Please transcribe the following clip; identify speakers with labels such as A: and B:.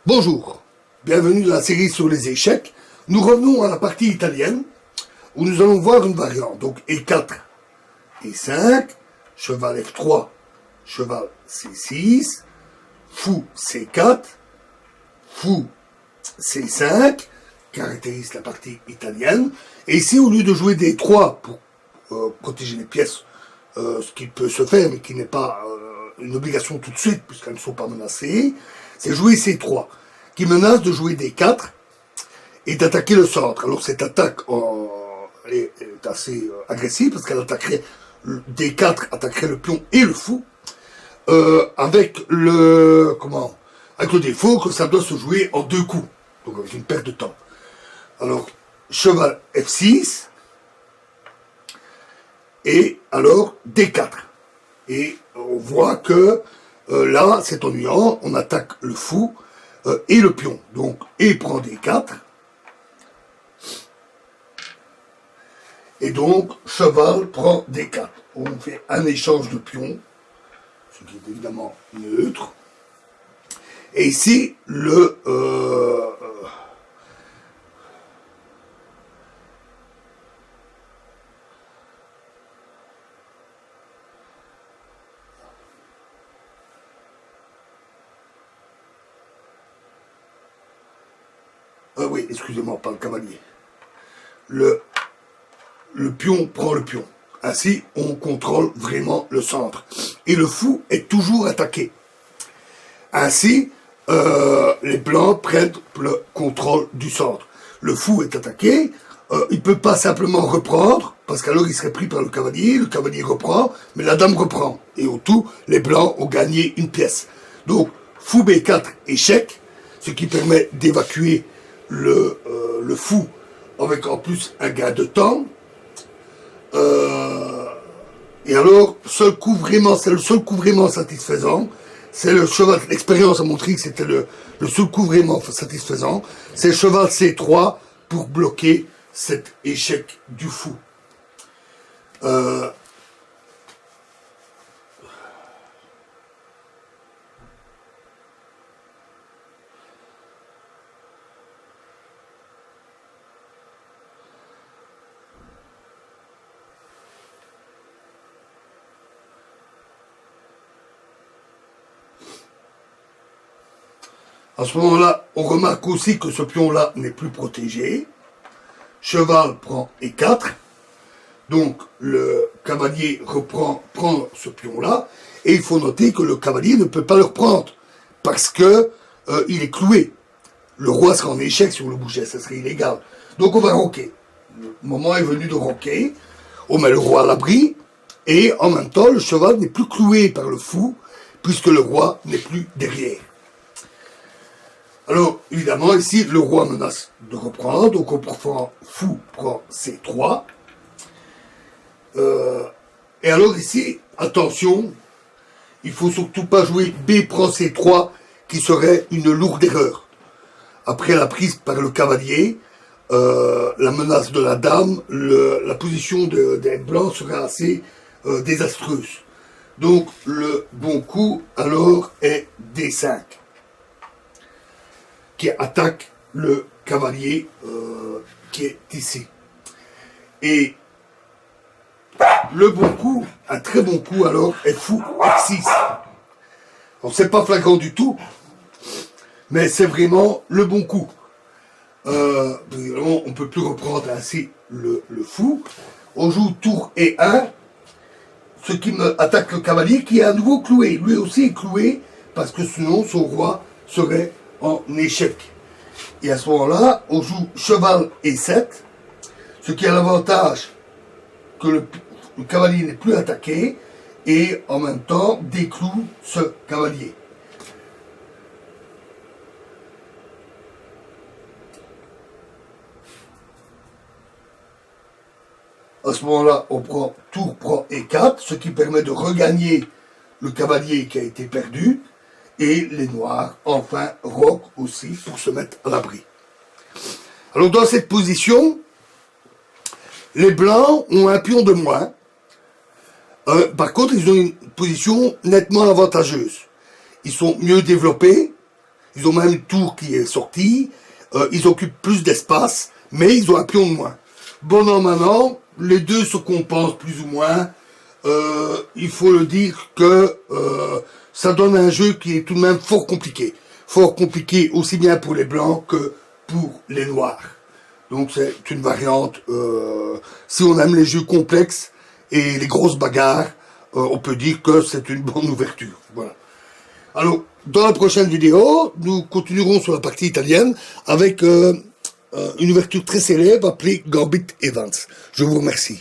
A: Bonjour, bienvenue dans la série sur les échecs. Nous revenons à la partie italienne où nous allons voir une variante. Donc E4, E5, cheval F3, cheval C6, fou C4, fou C5, caractérise la partie italienne. Et ici, au lieu de jouer des 3 pour protéger les pièces, ce qui peut se faire mais qui n'est pas une obligation tout de suite puisqu'elles ne sont pas menacées, c'est jouer C3 qui menace de jouer des 4 et d'attaquer le centre. Alors cette attaque est assez agressive parce qu'elle attaquerait des 4 attaquerait le pion et le fou avec le défaut que ça doit se jouer en 2 coups, donc avec une perte de temps. Alors cheval F6 et alors D4 et on voit que là c'est ennuyant, on attaque le fou et le pion, donc et prend D4 et donc cheval prend D4. On fait un échange de pions, ce qui est évidemment neutre, et ici le oui, excusez-moi, pas le cavalier. Le pion prend le pion. Ainsi, on contrôle vraiment le centre. Et le fou est toujours attaqué. Ainsi, les blancs prennent le contrôle du centre. Le fou est attaqué, il ne peut pas simplement reprendre, parce qu'alors il serait pris par le cavalier reprend, mais la dame reprend. Et au tout, les blancs ont gagné une pièce. Donc, fou B4, échec, ce qui permet d'évacuer le fou avec en plus un gain de temps. Et alors, c'est le seul coup vraiment satisfaisant. C'est le cheval, l'expérience a montré que c'était le seul coup vraiment satisfaisant. C'est le cheval C3 pour bloquer cet échec du fou. À ce moment-là, on remarque aussi que ce pion-là n'est plus protégé. Cheval prend E4. Donc, le cavalier prend ce pion-là. Et il faut noter que le cavalier ne peut pas le reprendre. Parce que il est cloué. Le roi sera en échec si on le bougeait. Ça serait illégal. Donc, on va roquer. Le moment est venu de roquer. On met le roi à l'abri. Et en même temps, le cheval n'est plus cloué par le fou. Puisque le roi n'est plus derrière. Alors, évidemment, ici, le roi menace de reprendre, donc on prend fou prend C3. Et alors ici, attention, il faut surtout pas jouer B prend C3, qui serait une lourde erreur. Après la prise par le cavalier, la menace de la dame, la position des blancs serait assez désastreuse. Donc, le bon coup, alors, est D5. Qui attaque le cavalier qui est ici. Et le bon coup, un très bon coup alors, est fou F6. Alors c'est pas flagrant du tout, mais c'est vraiment le bon coup. On ne peut plus reprendre ainsi le fou. On joue tour E1, ce qui me attaque le cavalier qui est à nouveau cloué. Lui aussi est cloué, parce que sinon son roi serait en échec. Et à ce moment-là, on joue cheval E7, ce qui a l'avantage que le cavalier n'est plus attaqué et en même temps décloue ce cavalier. À ce moment-là, on prend tour prend E4, ce qui permet de regagner le cavalier qui a été perdu. Et les noirs, enfin, roquent aussi pour se mettre à l'abri. Alors, dans cette position, les blancs ont un pion de moins. Par contre, ils ont une position nettement avantageuse. Ils sont mieux développés, Ils ont même une tour qui est sortie. Ils occupent plus d'espace, mais ils ont un pion de moins. Bon an, maintenant, les deux se compensent plus ou moins. Il faut le dire que ça donne un jeu qui est tout de même fort compliqué. Fort compliqué aussi bien pour les blancs que pour les noirs. Donc c'est une variante, si on aime les jeux complexes et les grosses bagarres, on peut dire que c'est une bonne ouverture. Voilà. Alors, dans la prochaine vidéo, nous continuerons sur la partie italienne avec une ouverture très célèbre appelée Gambit Evans. Je vous remercie.